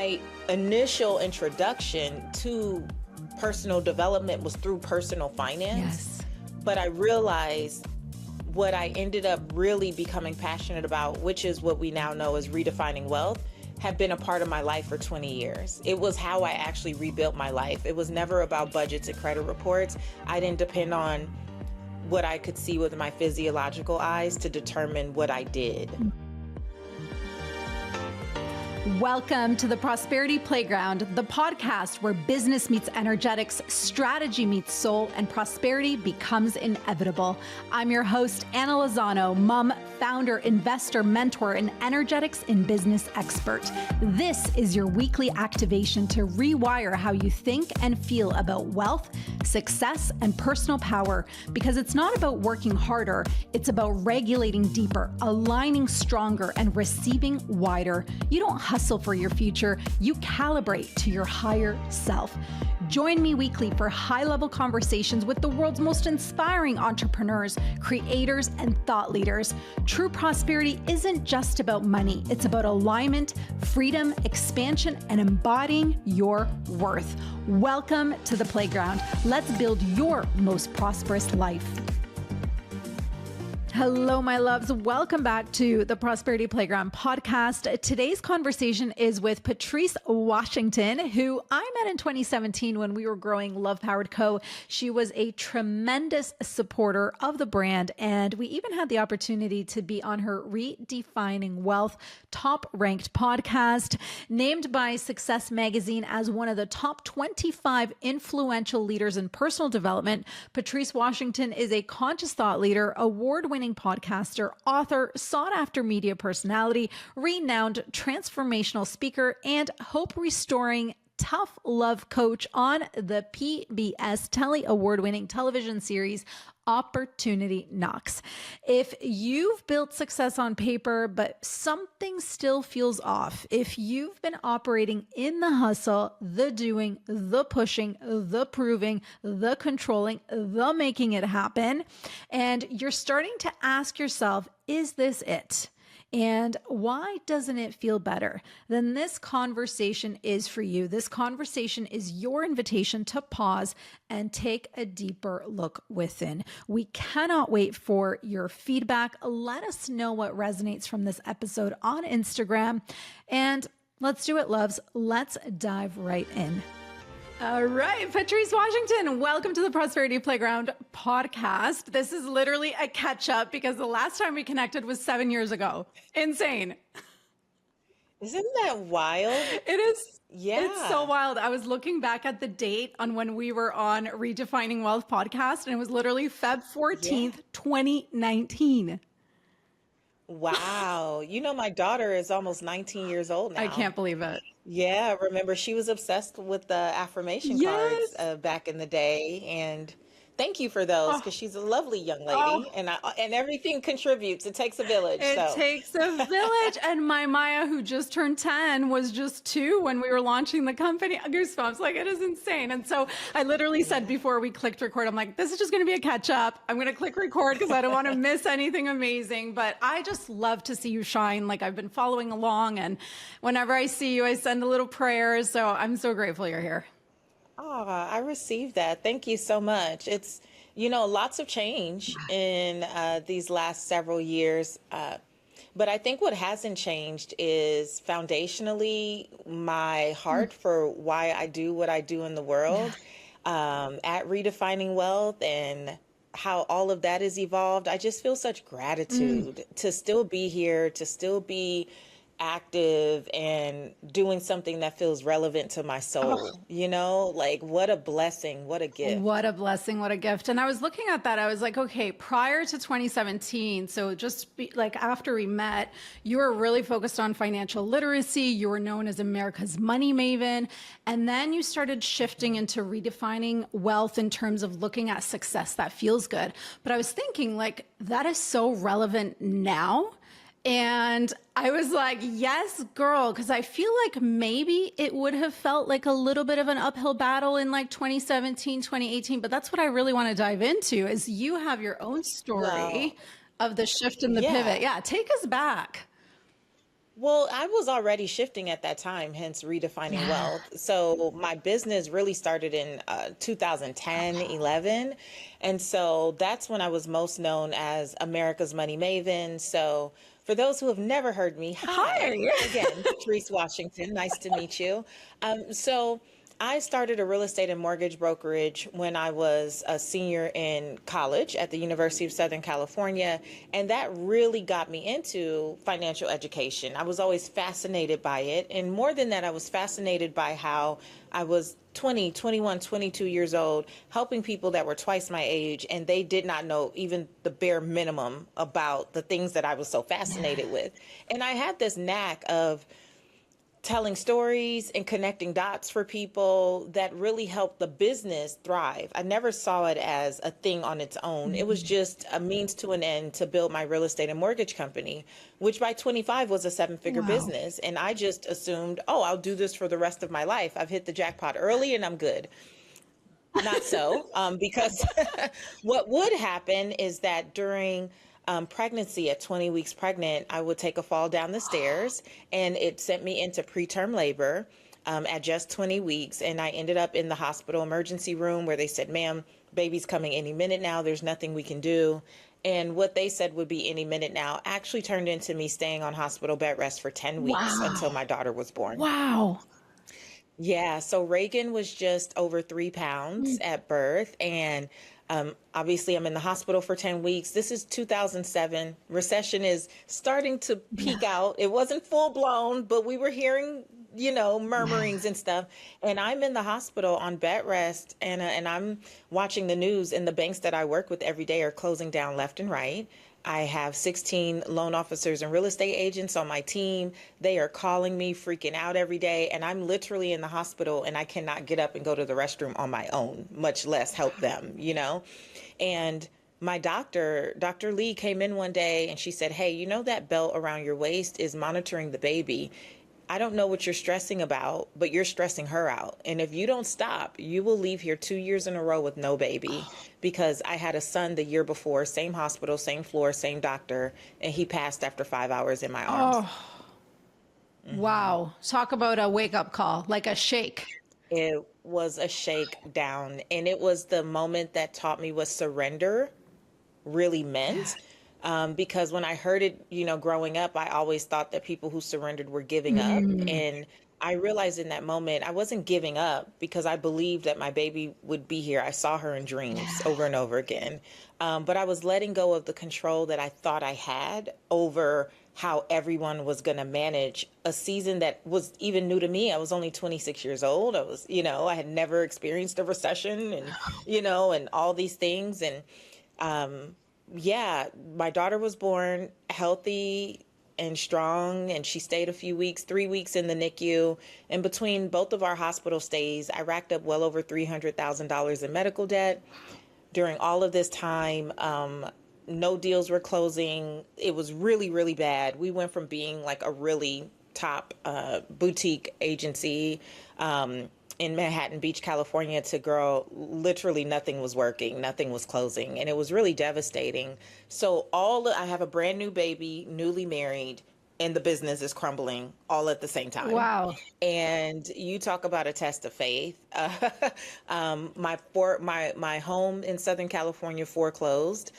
my initial introduction to personal development was through personal finance. But I realized what I ended up really becoming passionate about, which is what we now know as redefining wealth, have been a part of my life for 20 years. It was how I actually rebuilt my life. It was never about budgets and credit reports. I didn't depend on what I could see with my physiological eyes to determine what I did. Welcome to the Prosperity Playground, the podcast where business meets energetics, strategy meets soul, and prosperity becomes inevitable. I'm your host, Anna Lozano, mom, founder, investor, mentor, and energetics in business expert. This is your weekly activation to rewire how you think and feel about wealth, success, and personal power, because it's not about working harder, it's about regulating deeper, aligning stronger, and receiving wider. You don't hustle for your future, you calibrate to your higher self. Join me weekly for high-level conversations with the world's most inspiring entrepreneurs, creators, and thought leaders. True prosperity isn't just about money. It's about alignment, freedom, expansion, and embodying your worth. Welcome to the playground. Let's build your most prosperous life. Hello, my loves. Welcome back to the Prosperity Playground podcast. Today's conversation is with Patrice Washington, who I met in 2017 when we were growing Love Powered Co. She was a tremendous supporter of the brand, and we even had the opportunity to be on her Redefining Wealth top-ranked podcast. Named by Success Magazine as one of the top 25 influential leaders in personal development, Patrice Washington is a conscious thought leader, award-winning podcaster, author, sought-after media personality, renowned transformational speaker, and hope-restoring tough love coach on the PBS Telly award-winning television series Opportunity Knocks. If you've built success on paper, but something still feels off, if you've been operating in the hustle, the doing, the pushing, the proving, the controlling, the making it happen, and you're starting to ask yourself, is this it? And why doesn't it feel better? Then this conversation is for you. This conversation is your invitation to pause and take a deeper look within. We cannot wait for your feedback. Let us know what resonates from this episode on Instagram. And let's do it, loves. Let's dive right in. All right, Patrice Washington, welcome to the Prosperity Playground podcast. This is literally a catch up because the last time we connected was 7 years ago. Insane. Isn't that wild? It is. Yeah. It's so wild. I was looking back at the date on when we were on Redefining Wealth podcast, and it was literally Feb 14th, 2019. Wow. You know, my daughter is almost 19 years old now. I can't believe it. Yeah, remember she was obsessed with the affirmation cards back in the day, and thank you for those because she's a lovely young lady, and everything contributes. It takes a village. It takes a village, and my Maya, who just turned 10, was just 2 when we were launching the company. Goosebumps, like it is insane. And so I literally said before we clicked record, I'm like, this is just going to be a catch up. I'm going to click record because I don't want to miss anything amazing. But I just love to see you shine. Like I've been following along, and whenever I see you, I send a little prayer. So I'm so grateful you're here. Oh, I received that. Thank you so much. It's, lots of change in these last several years. But I think what hasn't changed is foundationally my heart for why I do what I do in the world at Redefining Wealth, and how all of that has evolved. I just feel such gratitude to still be here, to still be active and doing something that feels relevant to my soul. Like what a blessing, what a gift. What a blessing, what a gift. And I was looking at that, I was like, okay, prior to 2017, so like after we met, you were really focused on financial literacy. You were known as America's money maven. And then you started shifting into redefining wealth in terms of looking at success that feels good. But I was thinking like, that is so relevant now. And I was like, yes, girl, because I feel like maybe it would have felt like a little bit of an uphill battle in like 2017, 2018. But that's what I really want to dive into is you have your own story of the shift and the pivot. Yeah, take us back. Well, I was already shifting at that time, hence redefining Yeah. wealth. So my business really started in 2010, 11. And so that's when I was most known as America's Money Maven. So for those who have never heard me, hi Hi. again, Patrice Washington. Nice to meet you. So I started a real estate and mortgage brokerage when I was a senior in college at the University of Southern California. And that really got me into financial education. I was always fascinated by it. And more than that, I was fascinated by how I was 20, 21, 22 years old, helping people that were twice my age, and they did not know even the bare minimum about the things that I was so fascinated with. And I had this knack of telling stories and connecting dots for people that really helped the business thrive. I never saw it as a thing on its own. It was just a means to an end to build my real estate and mortgage company, which by 25 was a seven-figure Wow. business. And I just assumed, oh, I'll do this for the rest of my life. I've hit the jackpot early and I'm good. Not so, because what would happen is that during pregnancy, at 20 weeks pregnant, I would take a fall down the stairs, and it sent me into preterm labor at just 20 weeks. And I ended up in the hospital emergency room where they said, ma'am, baby's coming any minute now. There's nothing we can do. And what they said would be any minute now actually turned into me staying on hospital bed rest for 10 weeks until Wow. my daughter was born. Wow. Yeah, so Reagan was just over 3 pounds at birth. And obviously, I'm in the hospital for 10 weeks. This is 2007. Recession is starting to Yeah. peak out. It wasn't full blown, but we were hearing, Yeah. murmurings and stuff. And I'm in the hospital on bed rest, and I'm watching the news, and the banks that I work with every day are closing down left and right. I have 16 loan officers and real estate agents on my team. They are calling me, freaking out every day. And I'm literally in the hospital and I cannot get up and go to the restroom on my own, much less help them. And my doctor, Dr. Lee, came in one day and she said, hey, that belt around your waist is monitoring the baby. I don't know what you're stressing about, but you're stressing her out. And if you don't stop, you will leave here 2 years in a row with no baby. Because I had a son the year before, same hospital, same floor, same doctor, and he passed after 5 hours in my arms. Oh, wow. Talk about a wake up call, like a shake. It was a shakedown. And it was the moment that taught me what surrender really Yeah. meant. Because when I heard it, growing up, I always thought that people who surrendered were giving up. Mm. And I realized in that moment, I wasn't giving up because I believed that my baby would be here. I saw her in dreams Yeah. over and over again. But I was letting go of the control that I thought I had over how everyone was going to manage a season that was even new to me. I was only 26 years old. I had never experienced a recession and all these things. And, yeah, my daughter was born healthy and strong, and she stayed a few weeks, 3 weeks in the NICU. And between both of our hospital stays, I racked up well over $300,000 in medical debt. During all of this time, no deals were closing. It was really, really bad. We went from being like a really top boutique agency in Manhattan Beach, California, to girl, literally nothing was working, nothing was closing, and it was really devastating. So I have a brand new baby, newly married, and the business is crumbling all at the same time. Wow. And you talk about a test of faith. My home in Southern California foreclosed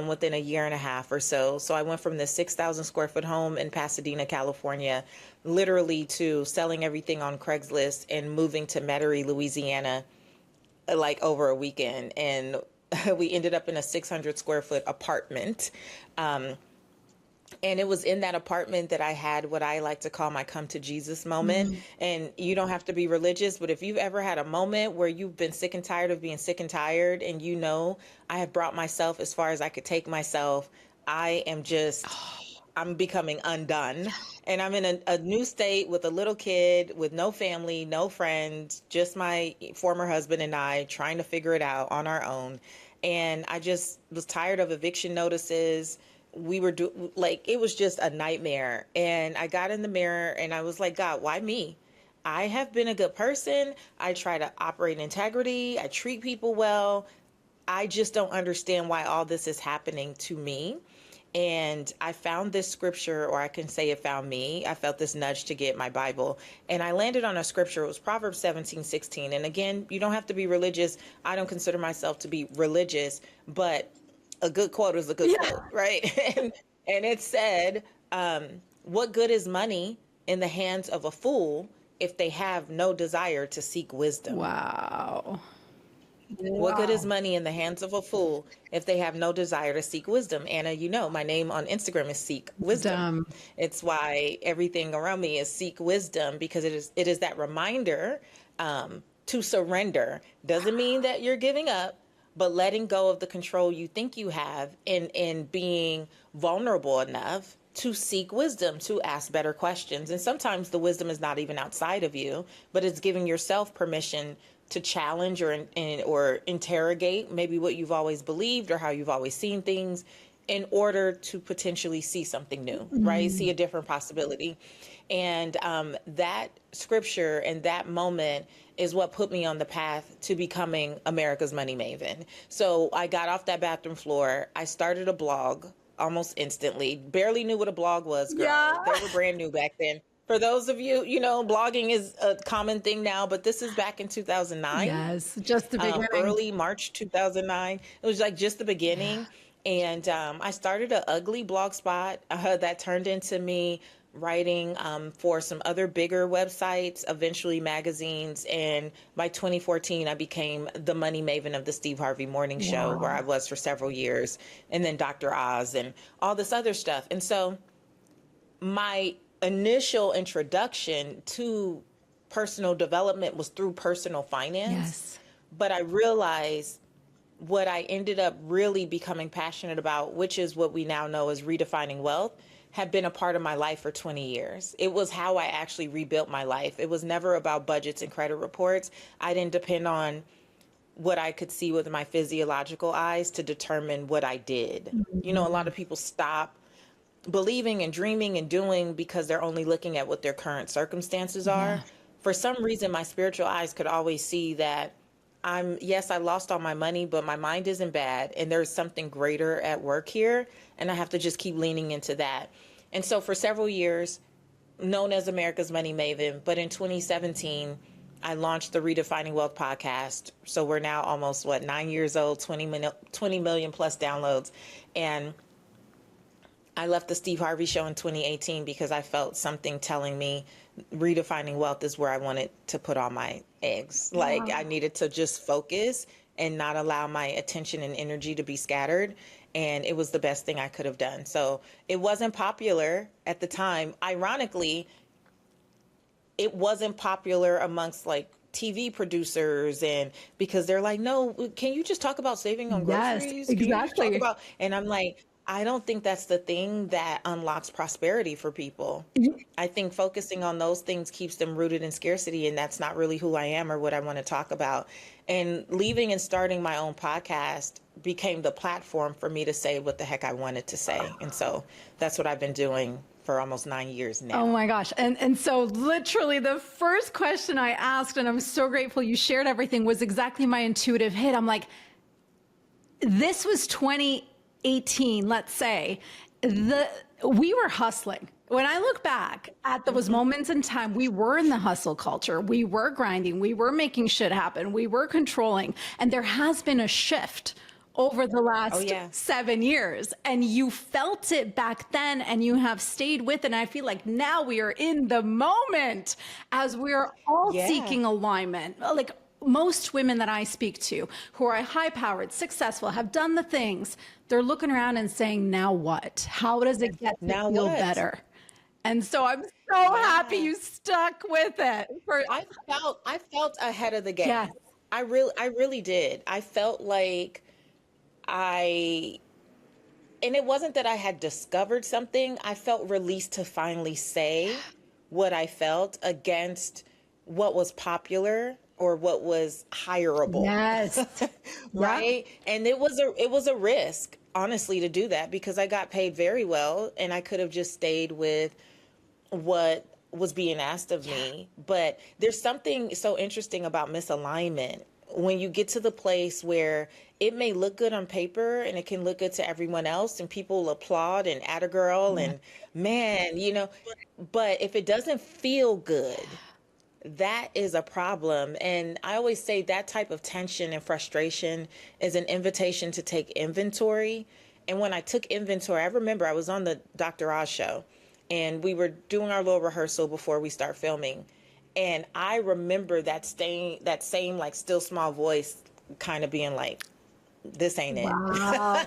within a year and a half or so. So I went from this 6,000 square foot home in Pasadena, California, literally to selling everything on Craigslist and moving to Metairie, Louisiana, like over a weekend. And we ended up in a 600 square foot apartment. And it was in that apartment that I had what I like to call my come to Jesus moment. Mm. And you don't have to be religious, but if you've ever had a moment where you've been sick and tired of being sick and tired, and I have brought myself as far as I could take myself, I'm becoming undone. And I'm in a new state with a little kid, with no family, no friends, just my former husband and I trying to figure it out on our own. And I just was tired of eviction notices. It was just a nightmare. And I got in the mirror and I was like, God, why me? I have been a good person. I try to operate in integrity. I treat people well. I just don't understand why all this is happening to me. And I found this scripture, or I can say it found me. I felt this nudge to get my Bible. And I landed on a scripture. It was Proverbs 17:16. And again, you don't have to be religious. I don't consider myself to be religious, but a good quote is a good quote, right? And it said, what good is money in the hands of a fool if they have no desire to seek wisdom? Wow. What good is money in the hands of a fool if they have no desire to seek wisdom? Anna, you know, my name on Instagram is Seek Wisdom. It's why everything around me is Seek Wisdom, because it is that reminder to surrender. Doesn't mean that you're giving up, but letting go of the control you think you have, and being vulnerable enough to seek wisdom, to ask better questions. And sometimes the wisdom is not even outside of you, but it's giving yourself permission to challenge or interrogate maybe what you've always believed or how you've always seen things, in order to potentially see something new, right? See a different possibility. And that scripture and that moment is what put me on the path to becoming America's money maven. So I got off that bathroom floor. I started a blog almost instantly. Barely knew what a blog was, girl. Yeah. They were brand new back then. For those of you, you know, blogging is a common thing now, but this is back in 2009. Yes, just the beginning. Early March 2009. It was like just the beginning. And I started an ugly blog spot that turned into me writing for some other bigger websites, eventually magazines. And by 2014, I became the money maven of the Steve Harvey Morning Show, where I was for several years, and then Dr. Oz and all this other stuff. And so my initial introduction to personal development was through personal finance. Yes. But I realized what I ended up really becoming passionate about, which is what we now know as redefining wealth, had been a part of my life for 20 years. It was how I actually rebuilt my life. It was never about budgets and credit reports. I didn't depend on what I could see with my physiological eyes to determine what I did. You know, a lot of people stop believing and dreaming and doing because they're only looking at what their current circumstances are. For some reason, my spiritual eyes could always see that yes, I lost all my money, but my mind isn't bad. And there's something greater at work here. And I have to just keep leaning into that. And so for several years, known as America's Money Maven, but in 2017, I launched the Redefining Wealth podcast. So we're now almost, 9 years old, 20 million plus downloads. And I left the Steve Harvey Show in 2018 because I felt something telling me redefining wealth is where I wanted to put all my eggs. Like I needed to just focus and not allow my attention and energy to be scattered. And it was the best thing I could have done. So it wasn't popular at the time. Ironically, it wasn't popular amongst like TV producers, and because they're like, no, can you just talk about saving on groceries? Yes, exactly. Can you just talk about, and I'm like, I don't think that's the thing that unlocks prosperity for people. I think focusing on those things keeps them rooted in scarcity, and that's not really who I am or what I want to talk about. And leaving and starting my own podcast became the platform for me to say what the heck I wanted to say. And so that's what I've been doing for almost 9 years now. Oh my gosh. And so literally the first question I asked, and I'm so grateful you shared everything, was exactly my intuitive hit. I'm like, this was 2018, let's say. We were hustling. When I look back at those moments in time, we were in the hustle culture. We were grinding. We were making shit happen. We were controlling. And there has been a shift over the last 7 years. And you felt it back then, and you have stayed with it. And I feel like now we are in the moment as we're all seeking alignment. Like most women that I speak to who are high powered, successful, have done the things, they're looking around and saying, now what? How does it get to feel better? And so I'm so happy you stuck with it. I felt ahead of the game. Yes. I really did. I felt like and it wasn't that I had discovered something. I felt released to finally say what I felt against what was popular or what was hireable. Yes. Right. And it was a risk, honestly, to do that, because I got paid very well and I could have just stayed with what was being asked of me. But there's something so interesting about misalignment when you get to the place where it may look good on paper and it can look good to everyone else and people applaud and add a girl Yeah. and man, but if it doesn't feel good, that is a problem. And I always say that type of tension and frustration is an invitation to take inventory. And when I took inventory, I remember I was on the Dr. Oz show and we were doing our little rehearsal before we start filming. And I remember that same like still small voice kind of being like, this ain't it. Wow.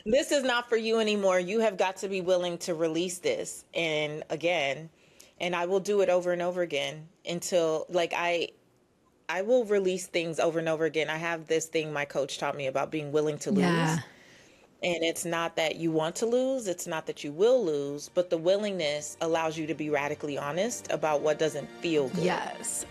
This is not for you anymore. You have got to be willing to release this. And again, and I will do it over and over again until like I will release things over and over again. I have this thing my coach taught me about being willing to Yeah. lose. And it's not that you want to lose, it's not that you will lose, but the willingness allows you to be radically honest about what doesn't feel good. Yes.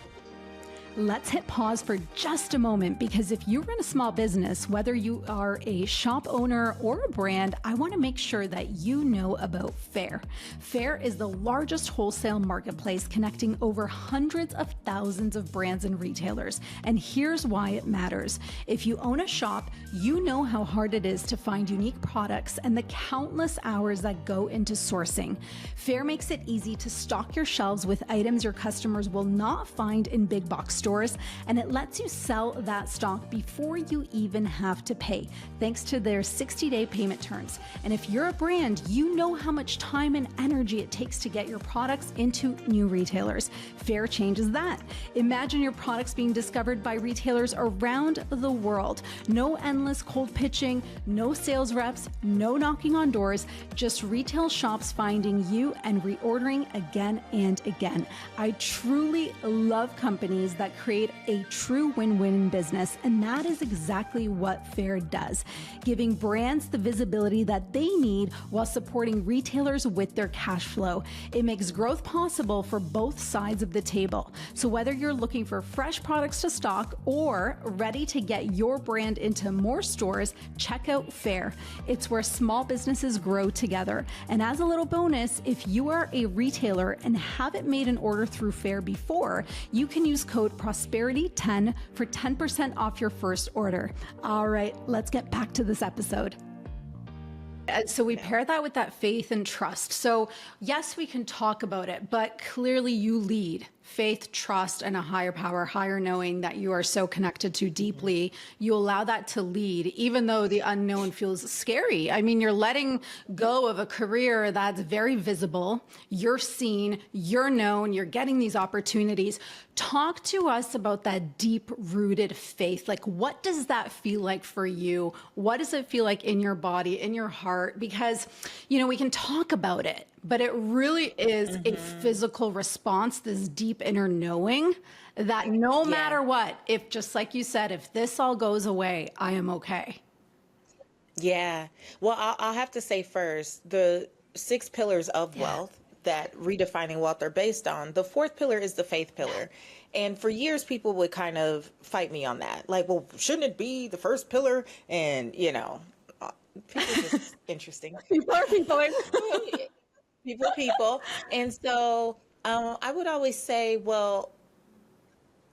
Let's hit pause for just a moment because if you run a small business, whether you are a shop owner or a brand, I want to make sure that you know about Faire. Faire is the largest wholesale marketplace connecting over hundreds of thousands of brands and retailers. And here's why it matters. If you own a shop, you know how hard it is to find unique products and the countless hours that go into sourcing. Faire makes it easy to stock your shelves with items your customers will not find in big box stores, and it lets you sell that stock before you even have to pay, thanks to their 60-day payment terms. And if you're a brand, you know how much time and energy it takes to get your products into new retailers. Faire changes that. Imagine your products being discovered by retailers around the world. No endless cold pitching, no sales reps, no knocking on doors, just retail shops finding you and reordering again and again. I truly love companies that create a true win-win business, and that is exactly what Faire does, giving brands the visibility that they need while supporting retailers with their cash flow. It makes growth possible for both sides of the table. So whether you're looking for fresh products to stock or ready to get your brand into more stores, check out Faire. It's where small businesses grow together. And as a little bonus, if you are a retailer and haven't made an order through Faire before, you can use code Prosperity10 for 10% off your first order. All right, let's get back to this episode. So we pair that with that faith and trust. So yes, we can talk about it, but clearly you lead. Faith, trust, and a higher power, higher knowing that you are so connected to deeply. You allow that to lead, even though the unknown feels scary. I mean, you're letting go of a career that's very visible. You're seen, you're known, you're getting these opportunities. Talk to us about that deep rooted faith. Like, what does that feel like for you? What does it feel like in your body, in your heart? Because, we can talk about it, but it really is a physical response, this deep inner knowing that no matter what, if just like you said, if this all goes away, I am okay. Yeah. Well, I'll have to say first, the 6 pillars of wealth that Redefining Wealth are based on, the 4th pillar is the faith pillar. And for years, people would kind of fight me on that. Like, well, shouldn't it be the first pillar? And, people are just interesting. People are people. People. And so I would always say, well,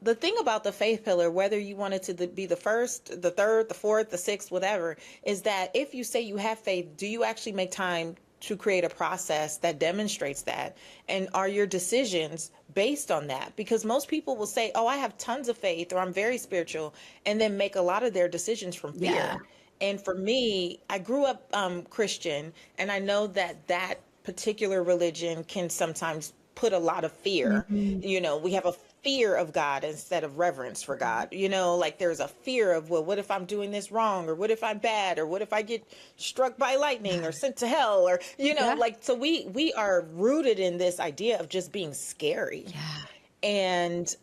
the thing about the faith pillar, whether you want it to be the first, the third, the fourth, the sixth, whatever, is that if you say you have faith, do you actually make time to create a process that demonstrates that? And are your decisions based on that? Because most people will say, oh, I have tons of faith, or I'm very spiritual, and then make a lot of their decisions from fear. Yeah. And for me, I grew up Christian, and I know that particular religion can sometimes put a lot of fear. We have a fear of God instead of reverence for God. Like there's a fear of, well, what if I'm doing this wrong? Or what if I'm bad? Or what if I get struck by lightning or sent to hell? Or, so we are rooted in this idea of just being scary. Yeah. And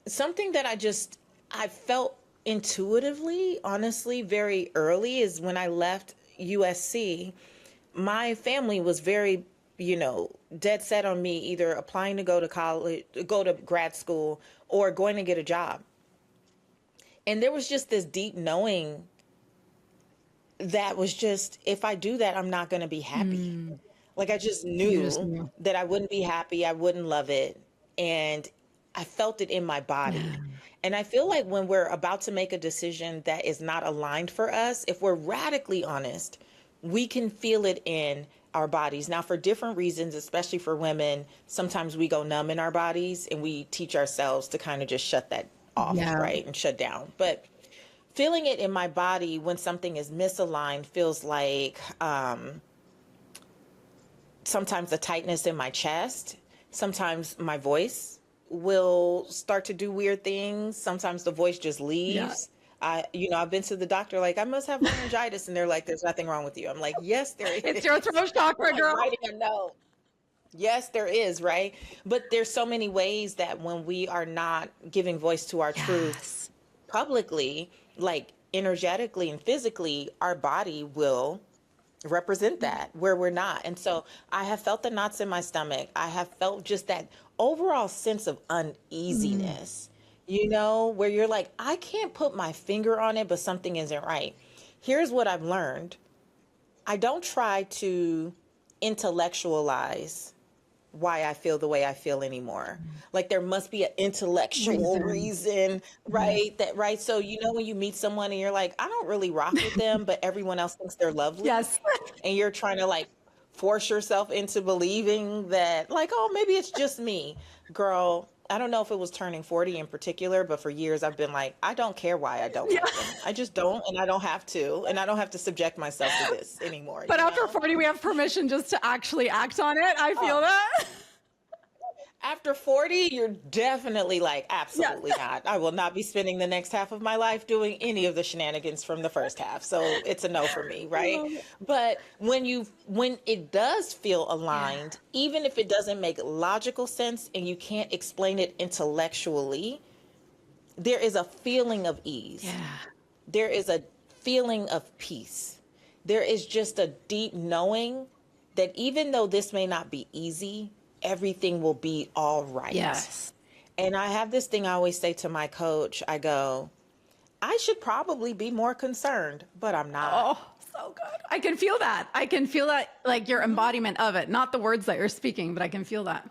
something that I felt intuitively, honestly, very early is when I left USC, my family was very, dead set on me either applying to go to college, go to grad school, or going to get a job. And there was just this deep knowing that was just, if I do that, I'm not going to be happy. Like I just knew that I wouldn't be happy. I wouldn't love it. And I felt it in my Yeah. body. And I feel like when we're about to make a decision that is not aligned for us, if we're radically honest, we can feel it in our bodies. Now, for different reasons, especially for women, sometimes we go numb in our bodies and we teach ourselves to kind of just shut that off, Yeah. right? And shut down. But feeling it in my body when something is misaligned feels like sometimes a tightness in my chest. Sometimes my voice will start to do weird things. Sometimes the voice just Yeah. leaves. I've been to the doctor, like, I must have laryngitis. And they're like, there's nothing wrong with you. I'm like, yes, there It's your is. throat I'm chakra, like girl. writing a note. Yes, there is, right? But there's so many ways that when we are not giving voice to our truth Yes. publicly, like energetically and physically, our body will represent that where we're not. And so I have felt the knots in my stomach. I have felt just that overall sense of Mm. uneasiness, where you're like, I can't put my finger on it, but something isn't right. Here's what I've learned. I don't try to intellectualize why I feel the way I feel anymore. Like there must be an intellectual Reason. reason, Yeah. right? Right. So when you meet someone and you're like, I don't really rock with them, but everyone else thinks they're lovely, Yes. and you're trying to like force yourself into believing that like, oh, maybe it's just me. Girl, I don't know if it was turning 40 in particular, but for years I've been like, I don't care why I don't Yeah. like them. I just don't, and I don't have to, and I don't have to subject myself to this anymore, But after 40, we have permission just to actually act on it. I feel Oh, that. after 40, you're definitely like, Yes. absolutely not. I will not be spending the next half of my life doing any of the shenanigans from the first half. So it's a no for me, I right? love it. But when it does feel Yeah. aligned, even if it doesn't make logical sense and you can't explain it intellectually, there is a feeling of ease. Yeah. There is a feeling of peace. There is just a deep knowing that even though this may not be easy, everything will be all right. Yes. And I have this thing I always say to my coach. I go, I should probably be more concerned, but I'm not. Oh, so good. I can feel that. I can feel that, like your embodiment of it, not the words that you're speaking, but I can feel that.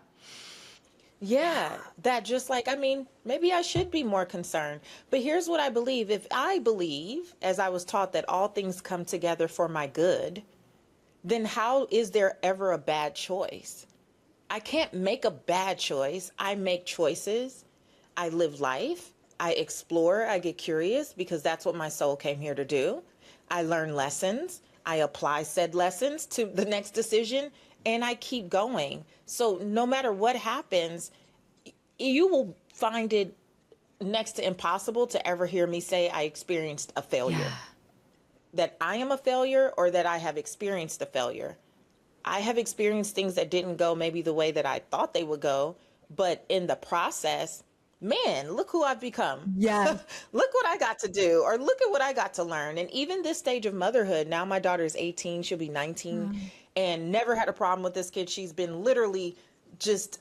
Yeah, that just like, I mean, maybe I should be more concerned. But here's what I believe. If I believe, as I was taught, that all things come together for my good, then how is there ever a bad choice? I can't make a bad choice. I make choices. I live life. I explore. I get curious because that's what my soul came here to do. I learn lessons. I apply said lessons to the next decision and I keep going. So no matter what happens, you will find it next to impossible to ever hear me say I experienced a Yeah. failure, that I am a failure or that I have experienced a failure. I have experienced things that didn't go maybe the way that I thought they would go, but in the process, man, look who I've become. Yeah. Look what I got to do, or look at what I got to learn. And even this stage of motherhood, now my daughter's 18, she'll be 19, and never had a problem with this kid. She's been literally just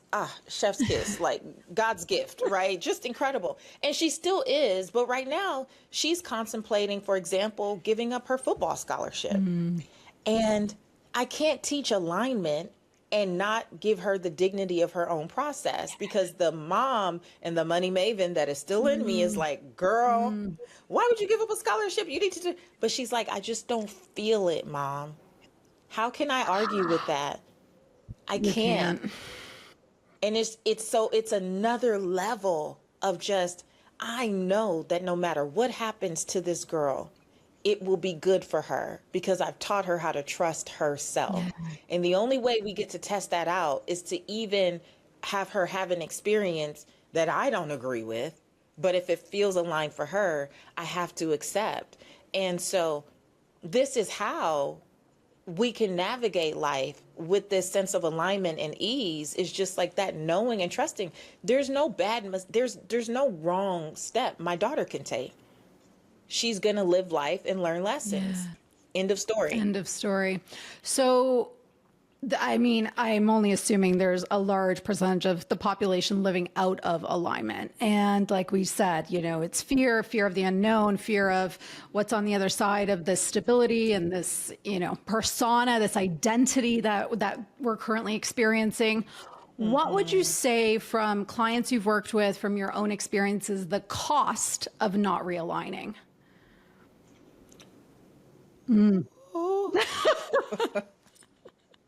chef's kiss, like God's gift, right? Just incredible. And she still is, but right now she's contemplating, for example, giving up her football scholarship. And I can't teach alignment and not give her the dignity of her own process, because the mom and the money maven that is still in me is Mm. like, girl, Mm. why would you give up a scholarship? You need to do. But she's like, I just don't feel it, mom. How can I argue with that? I You can't. can't. And it's another level of just, I know that no matter what happens to this girl, it will be good for her because I've taught her how to trust herself. Yeah. And the only way we get to test that out is to even have her have an experience that I don't agree with. But if it feels aligned for her, I have to accept. And so this is how we can navigate life with this sense of alignment and ease, is just like that, knowing and trusting. There's no there's no wrong step my daughter can take. She's going to live life and learn lessons. Yeah. End of story. End of story. So, I mean, I'm only assuming there's a large percentage of the population living out of alignment. And like we said, it's fear of the unknown, fear of what's on the other side of this stability and this, persona, this identity that we're currently experiencing. What would you say from clients you've worked with, from your own experiences, the cost of not realigning?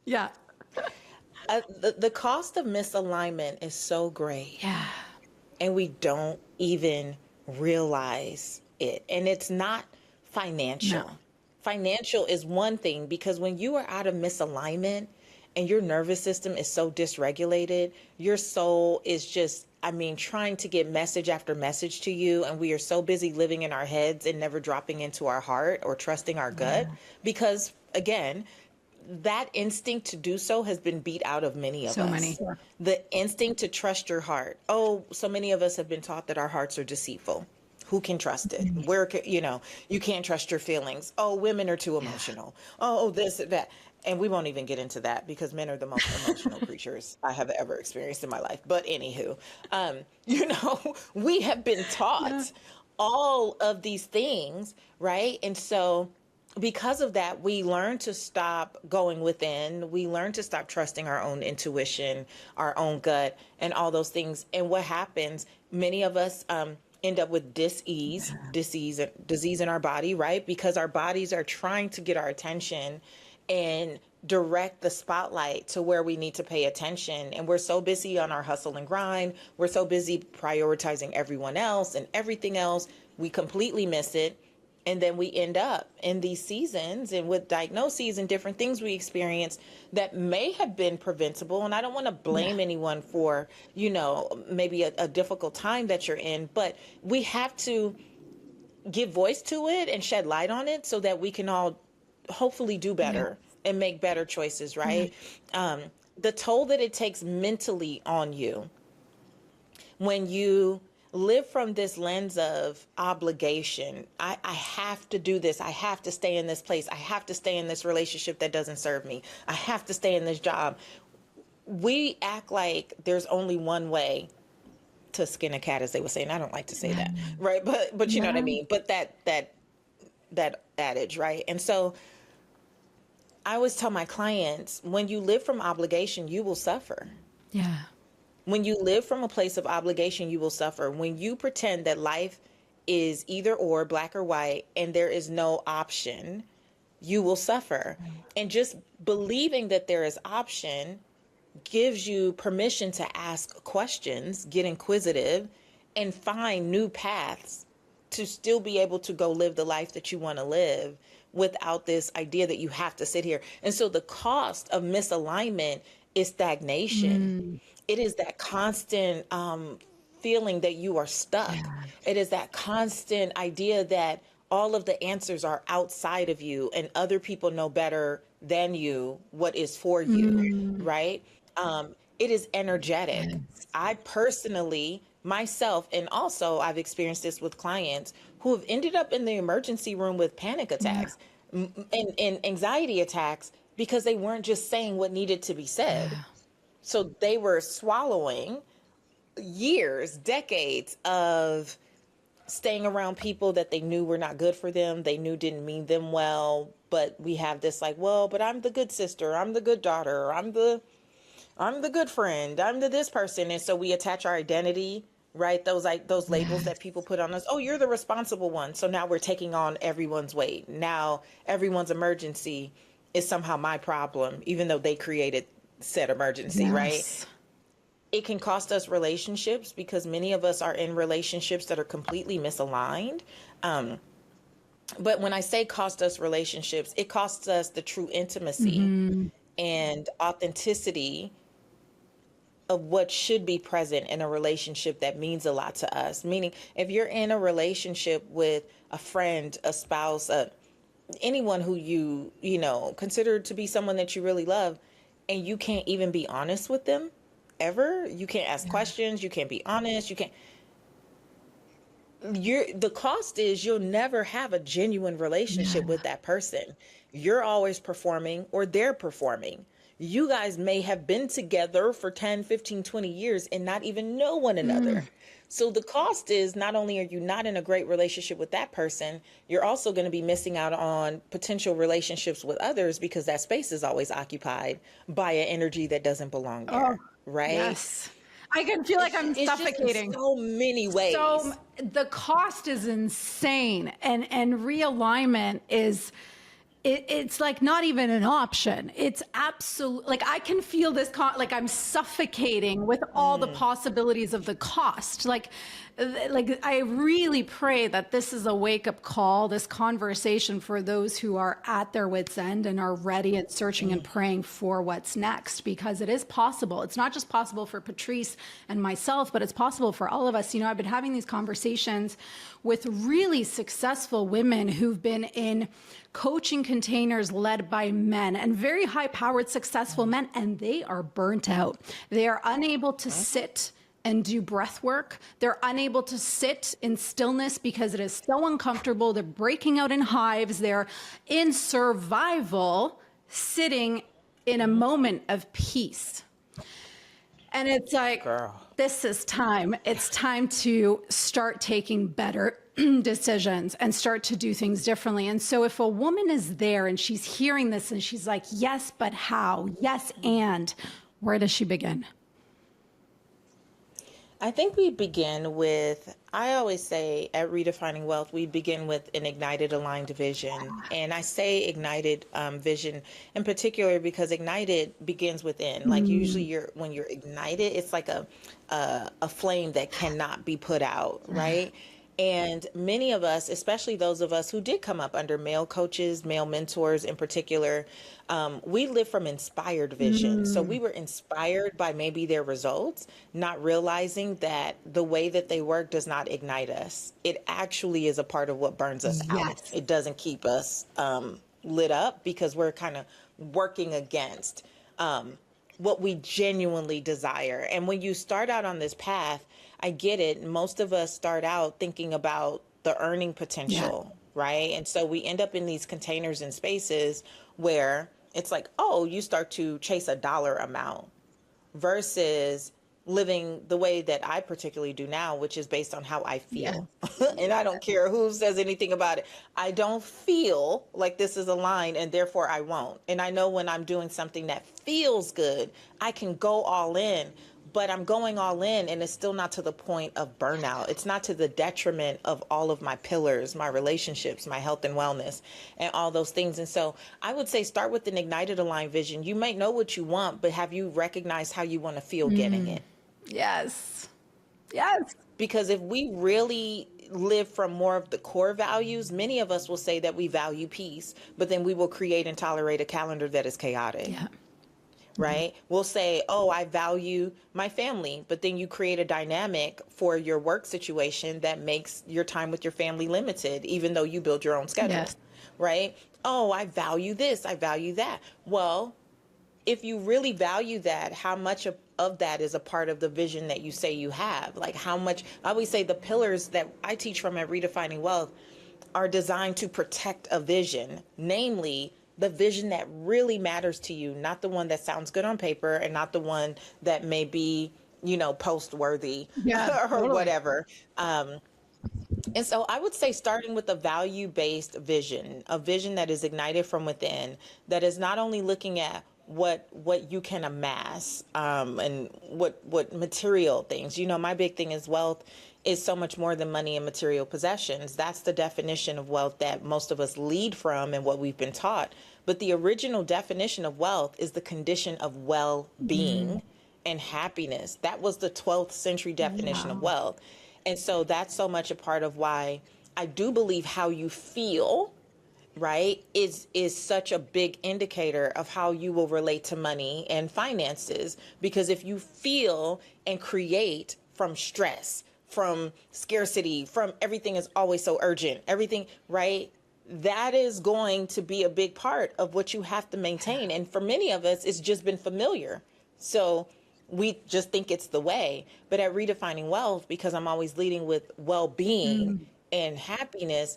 Yeah. The cost of misalignment is so great. Yeah. And we don't even realize it. And it's not financial. No. Financial is one thing, because when you are out of misalignment and your nervous system is so dysregulated, your soul is just, trying to get message after message to you. And we are so busy living in our heads and never dropping into our heart or trusting our gut. Because again, that instinct to do so has been beat out of many of us. So many. The instinct to trust your heart. Oh, so many of us have been taught that our hearts are deceitful. Who can trust it? Where can, you can't trust your feelings. Oh, women are too emotional. Oh, this, that. And we won't even get into that, because men are the most emotional creatures I have ever experienced in my life. But anywho, we have been taught all of these things, right? And so because of that, we learn to stop going within. We learn to stop trusting our own intuition, our own gut, and all those things. And what happens, many of us end up with disease in our body, right? Because our bodies are trying to get our attention and direct the spotlight to where we need to pay attention. And we're so busy on our hustle and grind. We're so busy prioritizing everyone else and everything else. We completely miss it. And then we end up in these seasons and with diagnoses and different things we experience that may have been preventable. And I don't want to blame anyone for, maybe a difficult time that you're in, but we have to give voice to it and shed light on it so that we can all hopefully do better and make better choices, right? The toll that it takes mentally on you when you live from this lens of obligation. I have to do this. I have to stay in this place. I have to stay in this relationship that doesn't serve me. I have to stay in this job. We act like there's only one way to skin a cat, as they were saying. I don't like to say that, right? But you know what I mean? But that adage, right? And so I always tell my clients, when you live from obligation, you will suffer. Yeah. When you live from a place of obligation, you will suffer. When you pretend that life is either or, black or white, and there is no option, you will suffer. And just believing that there is option gives you permission to ask questions, get inquisitive, and find new paths to still be able to go live the life that you want to live without this idea that you have to sit here. And so the cost of misalignment is stagnation. It is that constant feeling that you are stuck. It is that constant idea that all of the answers are outside of you and other people know better than you what is for you, right? It is energetic. I personally, myself, and also I've experienced this with clients who have ended up in the emergency room with panic attacks and anxiety attacks because they weren't just saying what needed to be said. So they were swallowing years, decades of staying around people that they knew were not good for them. They knew didn't mean them well. But we have this like, well, but I'm the good sister. I'm the good daughter. I'm the good friend. I'm the this person. And so we attach our identity, right? Those labels that people put on us. Oh, you're the responsible one. So now we're taking on everyone's weight. Now everyone's emergency is somehow my problem, even though they created said emergency, right? It can cost us relationships because many of us are in relationships that are completely misaligned. But when I say cost us relationships, it costs us the true intimacy and authenticity of what should be present in a relationship that means a lot to us. Meaning, if you're in a relationship with a friend, a spouse, anyone who you consider to be someone that you really love, and you can't even be honest with them ever. You can't ask questions. You can't be honest. You can't. The cost is you'll never have a genuine relationship with that person. You're always performing or they're performing. You guys may have been together for 10, 15, 20 years and not even know one another. So the cost is not only are you not in a great relationship with that person, you're also going to be missing out on potential relationships with others because that space is always occupied by an energy that doesn't belong there. right? Yes. I can feel like I'm It's just in suffocating. so many So ways. the cost is insane, and realignment is it's like not even an option. It's absolute, like I can feel this like I'm suffocating with all the possibilities of the cost. Like I really pray that this is a wake up call, this conversation for those who are at their wits end and are ready and searching and praying for what's next, because it is possible. It's not just possible for Patrice and myself, but it's possible for all of us. You know, I've been having these conversations with really successful women who've been in coaching containers led by men, and very high powered, successful men, and they are burnt out. They are unable to sit and do breath work. They're unable to sit in stillness because it is so uncomfortable. They're breaking out in hives. They're in survival, sitting in a moment of peace. And it's like, Girl. this is time. It's time to start taking better decisions and start to do things differently. And so if a woman is there and she's hearing this and she's like, yes, but how? Yes, and where does she begin? I think we begin with, I always say at Redefining Wealth, we begin with an ignited, aligned vision. And I say ignited vision in particular because ignited begins within. Like usually when you're ignited, it's like a flame that cannot be put out, right? And many of us, especially those of us who did come up under male coaches, male mentors in particular, we live from inspired vision. So we were inspired by maybe their results, not realizing that the way that they work does not ignite us. It actually is a part of what burns us out. Yes. It doesn't keep us lit up because we're kind of working against what we genuinely desire. And when you start out on this path, I get it. Most of us start out thinking about the earning potential, right? And so we end up in these containers and spaces where it's like, oh, you start to chase a dollar amount versus living the way that I particularly do now, which is based on how I feel. And I don't care who says anything about it. I don't feel like this is aligned and therefore I won't. And I know when I'm doing something that feels good, I can go all in. But I'm going all in and it's still not to the point of burnout. It's not to the detriment of all of my pillars, my relationships, my health and wellness, and all those things. And so I would say start with an ignited, aligned vision. You might know what you want, but have you recognized how you want to feel getting it? Yes. Yes. Because if we really live from more of the core values, many of us will say that we value peace, but then we will create and tolerate a calendar that is chaotic. Yeah. Right? We'll say, oh, I value my family, but then you create a dynamic for your work situation that makes your time with your family limited, even though you build your own schedule. Yes. Right? Oh, I value this, I value that. Well, if you really value that, how much of that is a part of the vision that you say you have? Like how much, I always say the pillars that I teach from at Redefining Wealth are designed to protect a vision, namely the vision that really matters to you, not the one that sounds good on paper and not the one that may be, you know, post worthy or totally. whatever. And so I would say starting with a value-based vision, a vision that is ignited from within, that is not only looking at what you can amass and what material things. You know, my big thing is wealth is so much more than money and material possessions. That's the definition of wealth that most of us lead from and what we've been taught. But the original definition of wealth is the condition of well-being and happiness. That was the 12th century definition of wealth. And so that's so much a part of why I do believe how you feel, right, is such a big indicator of how you will relate to money and finances. Because if you feel and create from stress, from scarcity, from everything is always so urgent, everything, right? That is going to be a big part of what you have to maintain. And for many of us, it's just been familiar. So we just think it's the way. But at Redefining Wealth, because I'm always leading with well-being and happiness,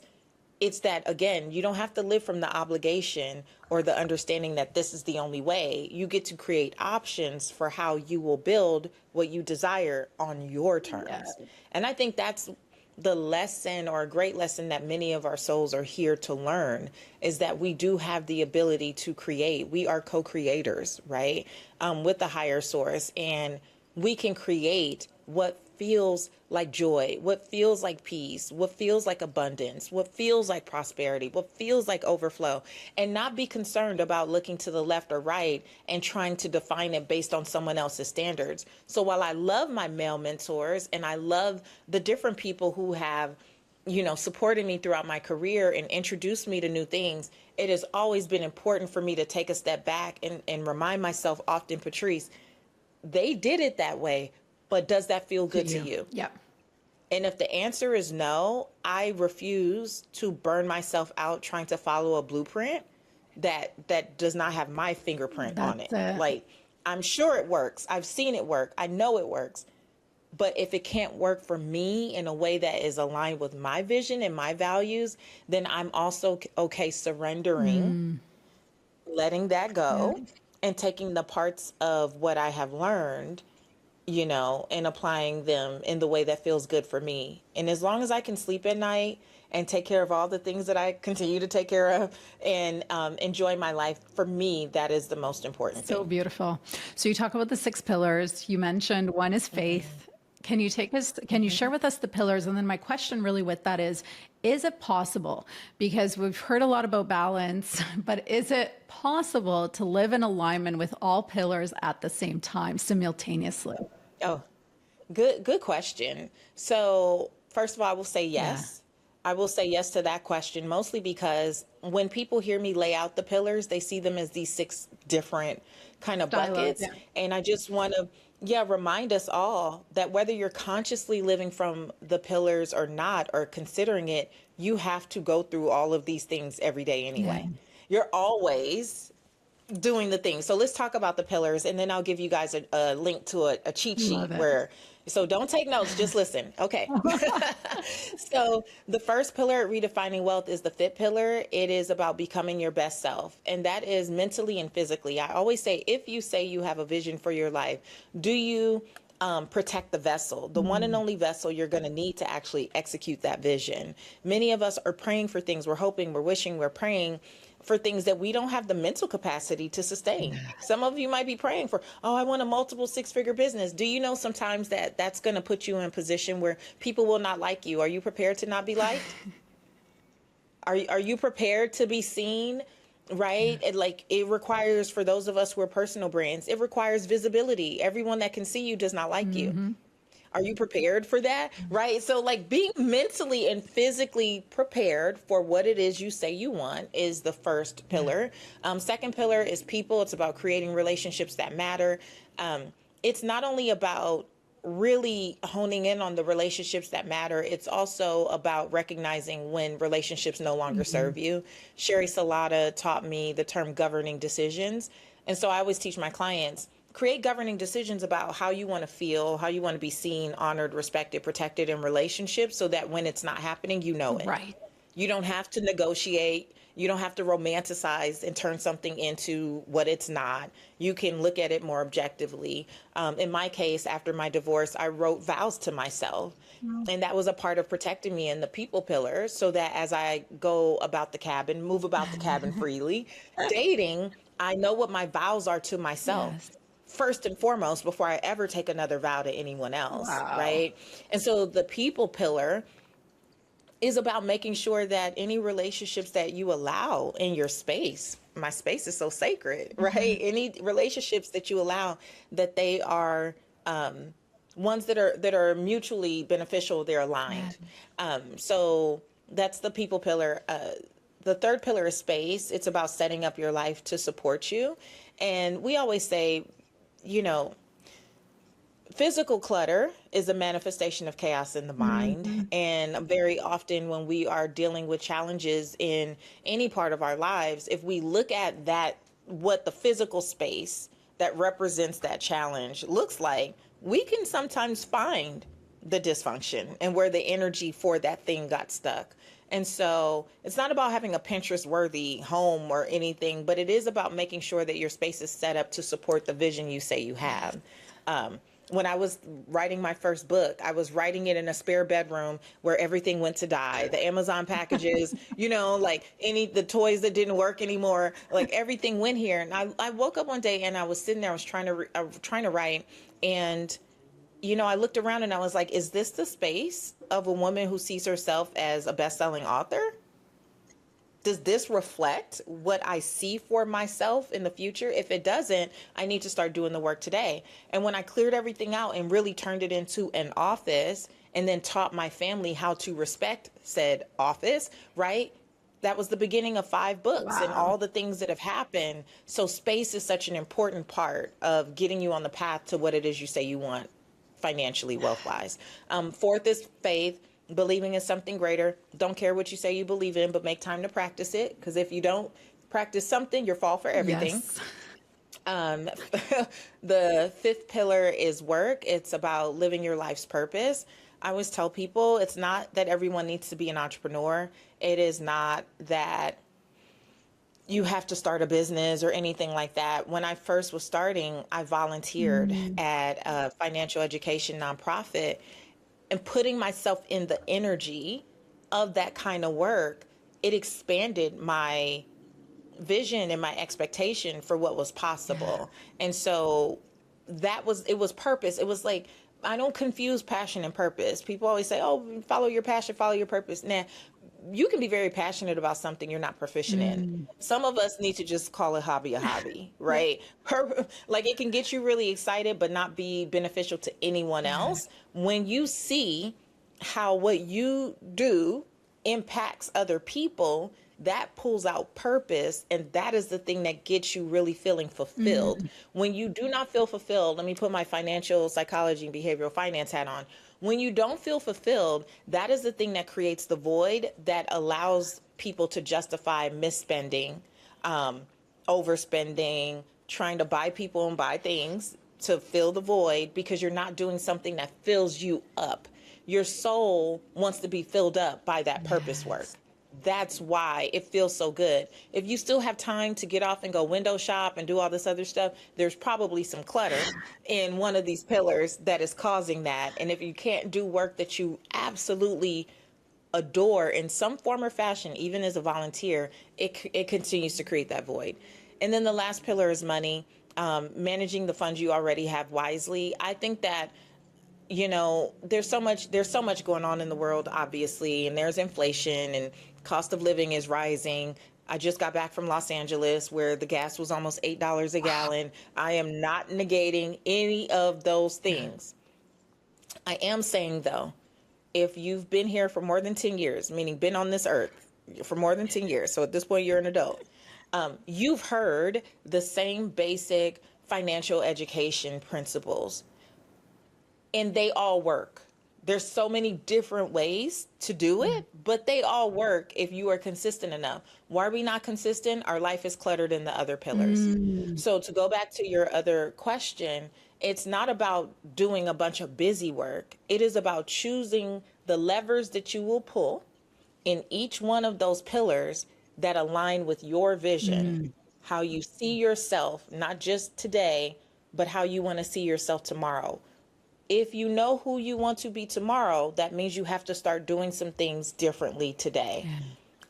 it's that, again, you don't have to live from the obligation or the understanding that this is the only way. You get to create options for how you will build what you desire on your terms. And I think that's the lesson, or a great lesson that many of our souls are here to learn, is that we do have the ability to create. We are co-creators, right? With the higher source, and we can create what feels like joy, what feels like peace, what feels like abundance, what feels like prosperity, what feels like overflow, and not be concerned about looking to the left or right and trying to define it based on someone else's standards. So while I love my male mentors and I love the different people who have, supported me throughout my career and introduced me to new things, it has always been important for me to take a step back and remind myself often, Patrice, they did it that way, but does that feel good to you? Yep. And if the answer is no, I refuse to burn myself out trying to follow a blueprint that does not have my fingerprint on it. Like, I'm sure it works. I've seen it work. I know it works. But if it can't work for me in a way that is aligned with my vision and my values, then I'm also okay surrendering, letting that go, and taking the parts of what I have learned, and applying them in the way that feels good for me. And as long as I can sleep at night and take care of all the things that I continue to take care of and enjoy my life, for me, that is the most important thing. So beautiful. So you talk about the 6 pillars. You mentioned one is faith. Can you share with us the pillars? And then my question really with that is it possible? Because we've heard a lot about balance, but is it possible to live in alignment with all pillars at the same time, simultaneously? Oh, good question. So first of all, I will say yes. I will say yes to that question, mostly because when people hear me lay out the pillars, they see them as these 6 different kind of buckets. And I just want to remind us all that whether you're consciously living from the pillars or not, or considering it, you have to go through all of these things every day anyway. You're always doing the thing. So let's talk about the pillars, and then I'll give you guys a link to a cheat sheet so don't take notes, just listen. Okay. So the first pillar at Redefining Wealth is the fit pillar. It is about becoming your best self, and that is mentally and physically. I always say, if you say you have a vision for your life, do you protect the vessel, the one and only vessel you're going to need to actually execute that vision? Many of us are praying for things. We're hoping, we're wishing, we're praying for things that we don't have the mental capacity to sustain. Some of you might be praying for, I want a multiple 6-figure business. Do you know sometimes that's going to put you in a position where people will not like you? Are you prepared to not be liked? Are you prepared to be seen? Right? It requires, for those of us who are personal brands, it requires visibility. Everyone that can see you does not like you. Are you prepared for that? Right? So being mentally and physically prepared for what it is you say you want is the first pillar. Second pillar is people. It's about creating relationships that matter. It's not only about really honing in on the relationships that matter. It's also about recognizing when relationships no longer serve you. Sherry Salata taught me the term governing decisions. And so I always teach my clients, create governing decisions about how you want to feel, how you want to be seen, honored, respected, protected in relationships, so that when it's not happening, you know it. Right. You don't have to negotiate. You don't have to romanticize and turn something into what it's not. You can look at it more objectively. In my case, after my divorce, I wrote vows to myself. And that was a part of protecting me in the people pillar, so that as I go about the cabin, move about the cabin freely, dating, I know what my vows are to myself. First and foremost, before I ever take another vow to anyone else, right? And so the people pillar is about making sure that any relationships that you allow in your space, my space is so sacred, right? Any relationships that you allow, that they are ones that are mutually beneficial, they're aligned. So that's the people pillar. The third pillar is space. It's about setting up your life to support you. And we always say, physical clutter is a manifestation of chaos in the mind. And very often when we are dealing with challenges in any part of our lives, if we look at that, what the physical space that represents that challenge looks like, we can sometimes find the dysfunction and where the energy for that thing got stuck. And so it's not about having a Pinterest worthy home or anything, but it is about making sure that your space is set up to support the vision you say you have. When I was writing my first book, I was writing it in a spare bedroom where everything went to die. The Amazon packages, like the toys that didn't work anymore, like everything went here. And I woke up one day and I was sitting there, I was trying to write. And, I looked around and I was like, is this the space of a woman who sees herself as a best-selling author? Does this reflect what I see for myself in the future? If it doesn't, I need to start doing the work today. And when I cleared everything out and really turned it into an office and then taught my family how to respect said office, right? That was the beginning of 5 books and all the things that have happened. So space is such an important part of getting you on the path to what it is you say you want financially, wealth-wise. 4th is faith. Believing in something greater. Don't care what you say you believe in, but make time to practice it. Because if you don't practice something, you'll fall for everything. Yes. The 5th pillar is work. It's about living your life's purpose. I always tell people it's not that everyone needs to be an entrepreneur. It is not that you have to start a business or anything like that. When I first was starting, I volunteered at a financial education nonprofit. And putting myself in the energy of that kind of work, it expanded my vision and my expectation for what was possible. And so it was purpose. It was like, I don't confuse passion and purpose. People always say, oh, follow your passion, follow your purpose. Nah, you can be very passionate about something you're not proficient in. Some of us need to just call a hobby, right? Like it can get you really excited, but not be beneficial to anyone else. When you see how what you do impacts other people, that pulls out purpose. And that is the thing that gets you really feeling fulfilled. When you do not feel fulfilled, let me put my financial psychology and behavioral finance hat on. When you don't feel fulfilled, that is the thing that creates the void that allows people to justify misspending, overspending, trying to buy people and buy things to fill the void because you're not doing something that fills you up. Your soul wants to be filled up by that purpose work. That's why it feels so good. If you still have time to get off and go window shop and do all this other stuff, there's probably some clutter in one of these pillars that is causing that. And if you can't do work that you absolutely adore in some form or fashion, even as a volunteer, it continues to create that void. And then the last pillar is money, managing the funds you already have wisely. I think that there's so much going on in the world, obviously, and there's inflation and cost of living is rising. I just got back from Los Angeles where the gas was almost $8 a gallon. I am not negating any of those things. I am saying, though, if you've been here for more than 10 years, meaning been on this earth for more than 10 years, so at this point you're an adult, you've heard the same basic financial education principles. And they all work. There's so many different ways to do it, but they all work if you are consistent enough. Why are we not consistent? Our life is cluttered in the other pillars. So to go back to your other question, it's not about doing a bunch of busy work. It is about choosing the levers that you will pull in each one of those pillars that align with your vision, how you see yourself, not just today, but how you want to see yourself tomorrow. If you know who you want to be tomorrow, that means you have to start doing some things differently today.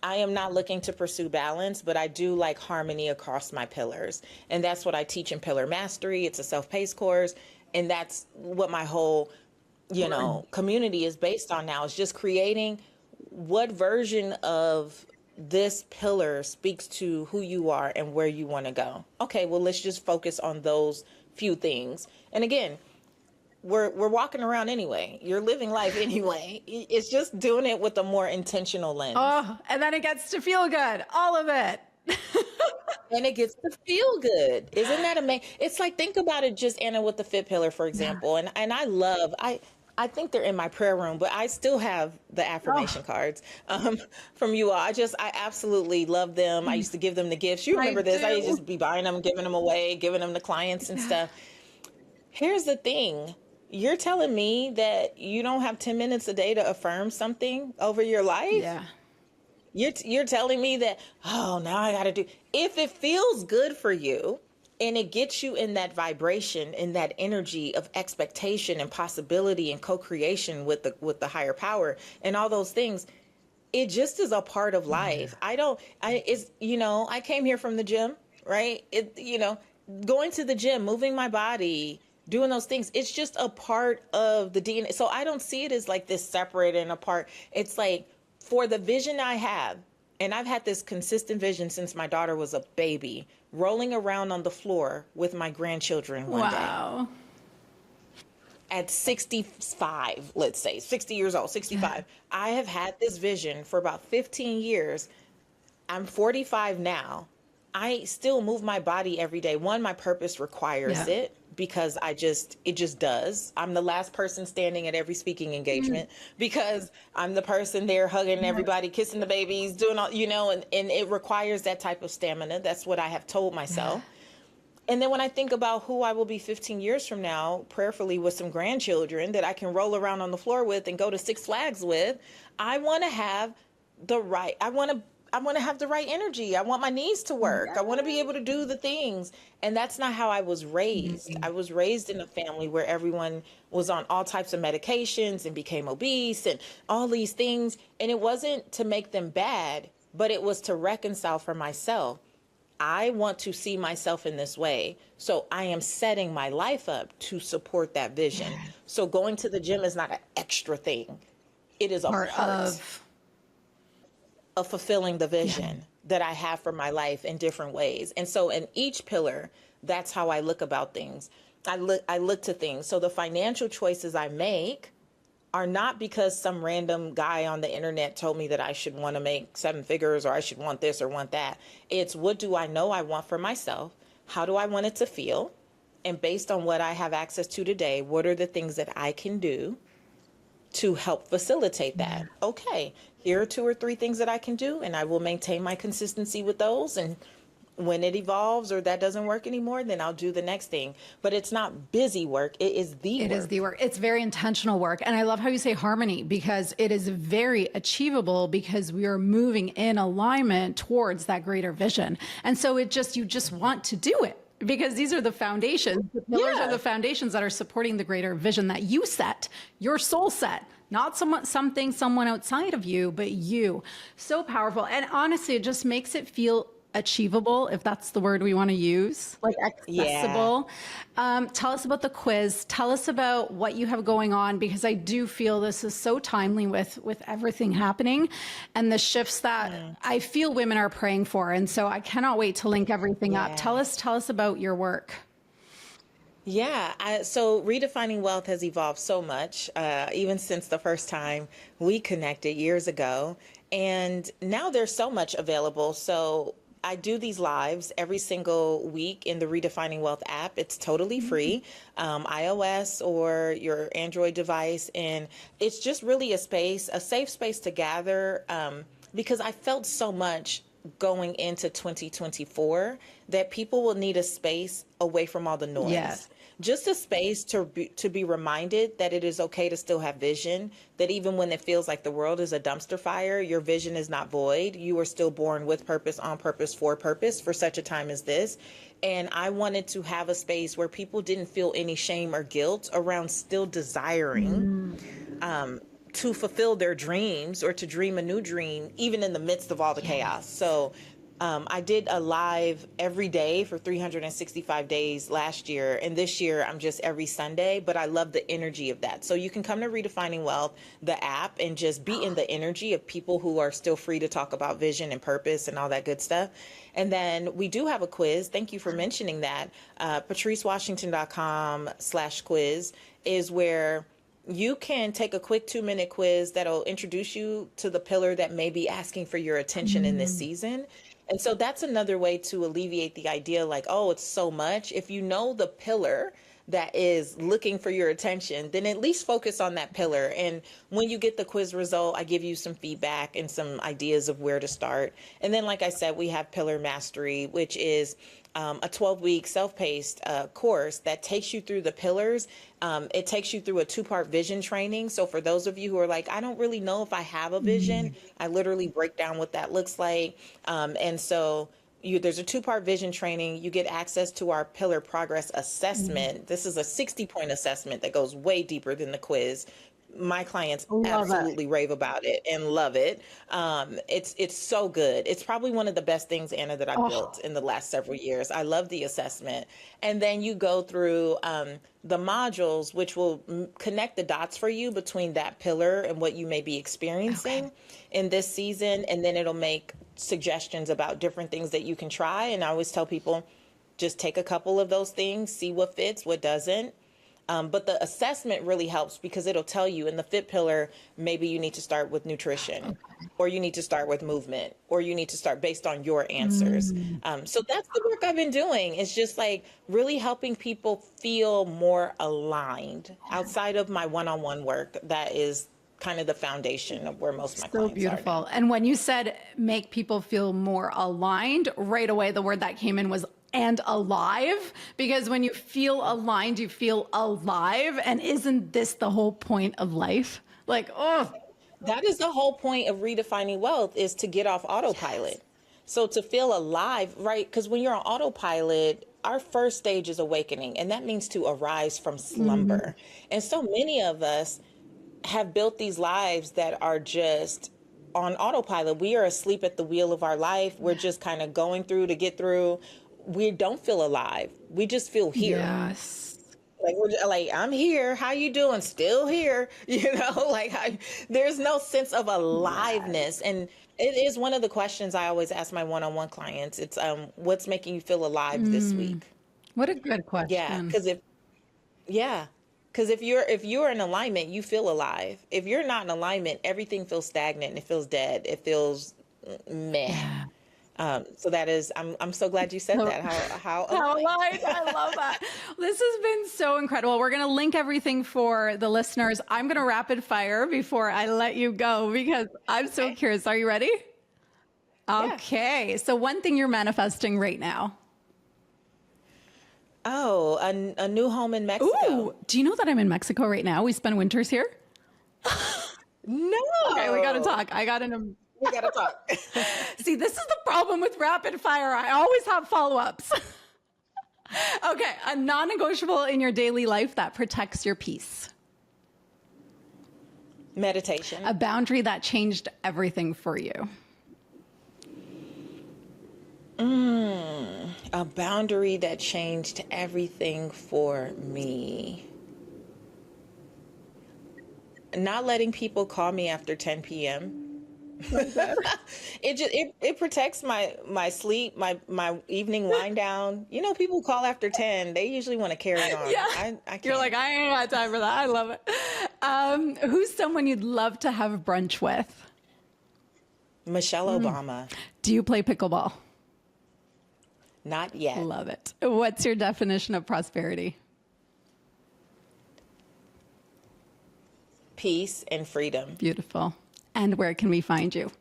I am not looking to pursue balance, but I do like harmony across my pillars. And that's what I teach in Pillar Mastery. It's a self-paced course. And that's what my whole, community is based on now, is just creating what version of this pillar speaks to who you are and where you want to go. Okay, well, let's just focus on those few things. And again, we're walking around anyway. You're living life anyway. It's just doing it with a more intentional lens. Oh, and then it gets to feel good. All of it. And it gets to feel good. Isn't that amazing? It's like, think about it just, Anna, with the 5th pillar, for example. And I think they're in my prayer room, but I still have the affirmation cards from you all. I absolutely love them. I used to give them the gifts. You remember this. I used to just be buying them, giving them away, giving them to clients and stuff. Here's the thing. You're telling me that you don't have 10 minutes a day to affirm something over your life? Yeah. You're telling me that, oh, now I got to do. If it feels good for you, And it gets you in that vibration, in that energy of expectation and possibility and co-creation with the higher power and all those things. It just is a part of life. I came here from the gym, right? Going to the gym, moving my body, doing those things, it's just a part of the DNA. So I don't see it as like this separate and apart. It's like, for the vision I have, and I've had this consistent vision since my daughter was a baby, rolling around on the floor with my grandchildren one day. Wow. At 65, let's say, 60 years old, 65, I have had this vision for about 15 years. I'm 45 now. I still move my body every day. One, my purpose requires it, because it just does. I'm the last person standing at every speaking engagement because I'm the person there hugging everybody, kissing the babies, doing all, and it requires that type of stamina. That's what I have told myself. And then when I think about who I will be 15 years from now, prayerfully with some grandchildren that I can roll around on the floor with and go to Six Flags with, I want to have the right, I want to have the right energy. I want my knees to work. I want to be able to do the things. And that's not how I was raised. I was raised in a family where everyone was on all types of medications and became obese and all these things. And it wasn't to make them bad, but it was to reconcile for myself. I want to see myself in this way. So I am setting my life up to support that vision. So going to the gym is not an extra thing. It is a part of fulfilling the vision that I have for my life in different ways. And so in each pillar, that's how I look about things. I look to things. So the financial choices I make are not because some random guy on the internet told me that I should want to make 7 figures or I should want this or want that. It's, what do I know I want for myself? How do I want it to feel? And based on what I have access to today, what are the things that I can do to help facilitate that? Okay, here are 2 or 3 things that I can do, and I will maintain my consistency with those. And when it evolves or that doesn't work anymore, then I'll do the next thing. But it's not busy work. It is the work. It is the work. It's very intentional work. And I love how you say harmony, because it is very achievable because we are moving in alignment towards that greater vision. And so you just want to do it, because these are the foundations. The pillars are the foundations that are supporting the greater vision that you set, your soul set. Not someone outside of you, but you. So powerful. And honestly, it just makes it feel achievable, if that's the word we want to use, like accessible. Tell us about the quiz. Tell us about what you have going on, because I do feel this is so timely with everything happening and the shifts that I feel women are praying for. And so I cannot wait to link everything up. Tell us about your work. So Redefining Wealth has evolved so much, even since the first time we connected years ago. And now there's so much available. So I do these lives every single week in the Redefining Wealth app. It's totally free, iOS or your Android device. And it's just really a safe space to gather, because I felt so much going into 2024 that people will need a space away from all the noise. Yes. Just a space to be reminded that it is okay to still have vision, that even when it feels like the world is a dumpster fire, your vision is not void. You are still born with purpose, on purpose, for such a time as this. And I wanted to have a space where people didn't feel any shame or guilt around still desiring to fulfill their dreams or to dream a new dream, even in the midst of all the chaos. So I did a live every day for 365 days last year. And this year I'm just every Sunday, but I love the energy of that. So you can come to Redefining Wealth, the app, and just be in the energy of people who are still free to talk about vision and purpose and all that good stuff. And then we do have a quiz. Thank you for mentioning that. patricewashington.com/quiz is where you can take a quick 2-minute quiz that'll introduce you to the pillar that may be asking for your attention in this season. And so that's another way to alleviate the idea like, oh, it's so much. If you know the pillar that is looking for your attention, then at least focus on that pillar. And when you get the quiz result, I give you some feedback and some ideas of where to start. And then, like I said, we have Pillar Mastery, which is a 12-week self-paced course that takes you through the pillars. It takes you through a 2-part vision training. So for those of you who are like, I don't really know if I have a vision, I literally break down what that looks like. And so there's a 2-part vision training. You get access to our pillar progress assessment. This is a 60-point assessment that goes way deeper than the quiz. My clients Love it. absolutely rave about it and love it. It's so good. It's probably one of the best things, Anna, that I've built in the last several years. I love the assessment. And then you go through the modules, which will connect the dots for you between that pillar and what you may be experiencing in this season. And then it'll make suggestions about different things that you can try. And I always tell people, just take a couple of those things, see what fits, what doesn't. But the assessment really helps because it'll tell you in the fit pillar, maybe you need to start with nutrition, or you need to start with movement, or you need to start based on your answers. So that's the work I've been doing. It's just like really helping people feel more aligned outside of my one-on-one work. That is kind of the foundation of where most of my clients are. So beautiful. And when you said make people feel more aligned, right away, the word that came in was and alive, because when you feel aligned, you feel alive. And isn't this the whole point of life? Like, oh, that is the whole point of redefining wealth, is to get off autopilot. So to feel alive, right? Because when you're on autopilot, our first stage is awakening, and that means to arise from slumber. And so many of us have built these lives that are just on autopilot. We are asleep at the wheel of our life. We're just kind of going through to get through. We don't feel alive. We just feel here. yes. Like we're like, I'm here. How you doing? Still here. There's no sense of aliveness. And it is one of the questions I always ask my one-on-one clients. It's what's making you feel alive this week? What a good question. Because if you're in alignment, you feel alive. If you're not in alignment, everything feels stagnant and it feels dead. It feels meh. Yeah. So that is, I'm so glad you said that. How aligned. I love that. This has been so incredible. We're going to link everything for the listeners. I'm going to rapid fire before I let you go because I'm so curious. Are you ready? Okay. Yeah. So one thing you're manifesting right now. Oh, a new home in Mexico. Ooh, do you know that I'm in Mexico right now? We spend winters here. No. Okay, we got to talk. We got to talk. See, this is the problem with rapid fire. I always have follow-ups. Okay, a non-negotiable in your daily life that protects your peace. Meditation. A boundary that changed everything for you. A boundary that changed everything for me. Not letting people call me after 10 p.m. It protects my sleep, my evening wind down. You know, people call after 10, they usually want to carry on. Yeah. I can't. You're like, I ain't got time for that. I love it. Who's someone you'd love to have brunch with? Michelle Obama. Do you play pickleball? Not yet. Love it. What's your definition of prosperity? Peace and freedom. Beautiful. And where can we find you?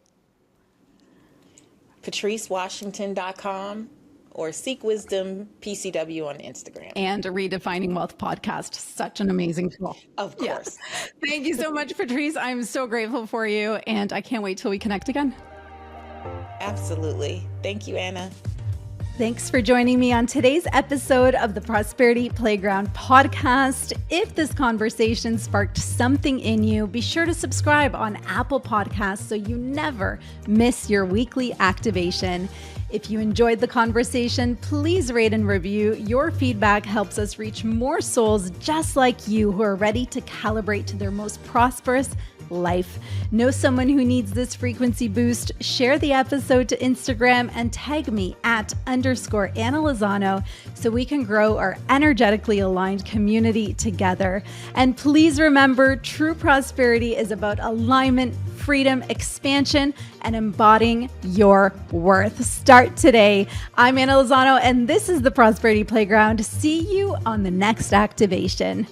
PatriceWashington.com or Seek Wisdom PCW on Instagram. And Redefining Wealth podcast. Such an amazing tool. Of course. Yes. Thank you so much, Patrice. I'm so grateful for you. And I can't wait till we connect again. Absolutely. Thank you, Anna. Thanks for joining me on today's episode of the Prosperity Playground podcast. If this conversation sparked something in you, be sure to subscribe on Apple Podcasts so you never miss your weekly activation. If you enjoyed the conversation, please rate and review. Your feedback helps us reach more souls just like you who are ready to calibrate to their most prosperous life. Know someone who needs this frequency boost? Share the episode to Instagram and tag me @_Anna Lozano so we can grow our energetically aligned community together. And please remember, true prosperity is about alignment, freedom, expansion, and embodying your worth. Start today. I'm Anna Lozano, and this is the Prosperity Playground. See you on the next activation.